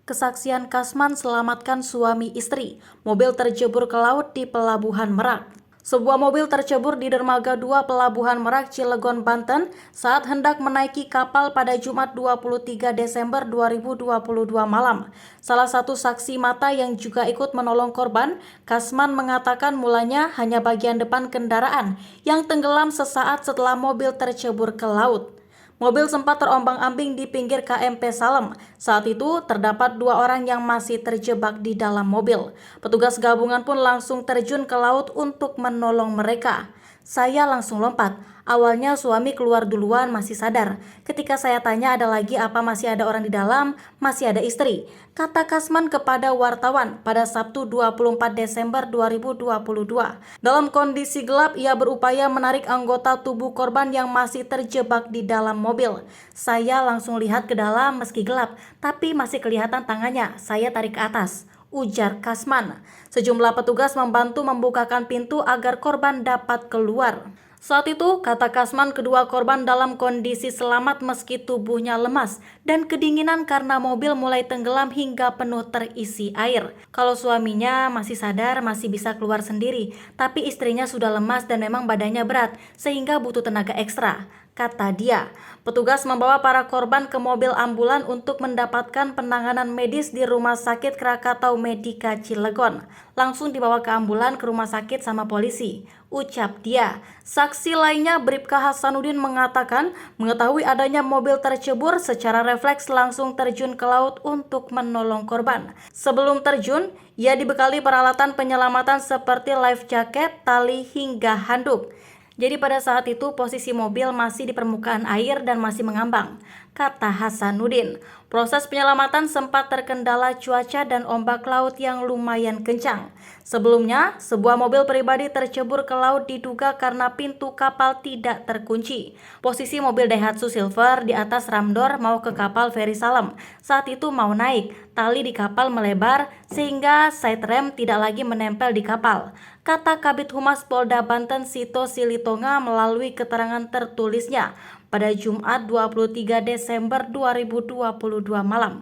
Kesaksian Kasman selamatkan suami istri. Mobil tercebur ke laut di Pelabuhan Merak. Sebuah mobil tercebur di Dermaga 2 Pelabuhan Merak, Cilegon, Banten saat hendak menaiki kapal pada Jumat 23 Desember 2022 malam. Salah satu saksi mata yang juga ikut menolong korban, Kasman mengatakan mulanya hanya bagian depan kendaraan yang tenggelam sesaat setelah mobil tercebur ke laut. Mobil sempat terombang-ambing di pinggir KMP Salem. Saat itu terdapat 2 orang yang masih terjebak di dalam mobil. Petugas gabungan pun langsung terjun ke laut untuk menolong mereka. Saya langsung lompat. Awalnya suami keluar duluan masih sadar. Ketika saya tanya ada lagi apa masih ada orang di dalam, masih ada istri. Kata Kasman kepada wartawan pada Sabtu 24 Desember 2022. Dalam kondisi gelap, ia berupaya menarik anggota tubuh korban yang masih terjebak di dalam mobil. Saya langsung lihat ke dalam meski gelap, tapi masih kelihatan tangannya. Saya tarik ke atas, ujar Kasman. Sejumlah petugas membantu membukakan pintu agar korban dapat keluar. Saat itu, kata Kasman, kedua korban dalam kondisi selamat meski tubuhnya lemas dan kedinginan karena mobil mulai tenggelam hingga penuh terisi air. Kalau suaminya masih sadar, masih bisa keluar sendiri, tapi istrinya sudah lemas dan memang badannya berat sehingga butuh tenaga ekstra, kata dia. Petugas membawa para korban ke mobil ambulan untuk mendapatkan penanganan medis di Rumah Sakit Krakatau Medika Cilegon. Langsung dibawa ke ambulan ke rumah sakit sama polisi, ucap dia. Saksi lainnya, Bribka Hasanuddin, mengatakan mengetahui adanya mobil tercebur secara refleks langsung terjun ke laut untuk menolong korban. Sebelum terjun, ia dibekali peralatan penyelamatan seperti life jacket, tali hingga handuk. Jadi pada saat itu posisi mobil masih di permukaan air dan masih mengambang, kata Hasanuddin. Proses penyelamatan sempat terkendala cuaca dan ombak laut yang lumayan kencang. Sebelumnya, sebuah mobil pribadi tercebur ke laut diduga karena pintu kapal tidak terkunci. Posisi mobil Daihatsu Silver di atas ramdor mau ke kapal feri Salem. Saat itu mau naik, tali di kapal melebar sehingga side rem tidak lagi menempel di kapal, kata Kabid Humas Polda Banten Sito Silitonga melalui keterangan tertulisnya pada Jumat 23 Desember 2022 malam.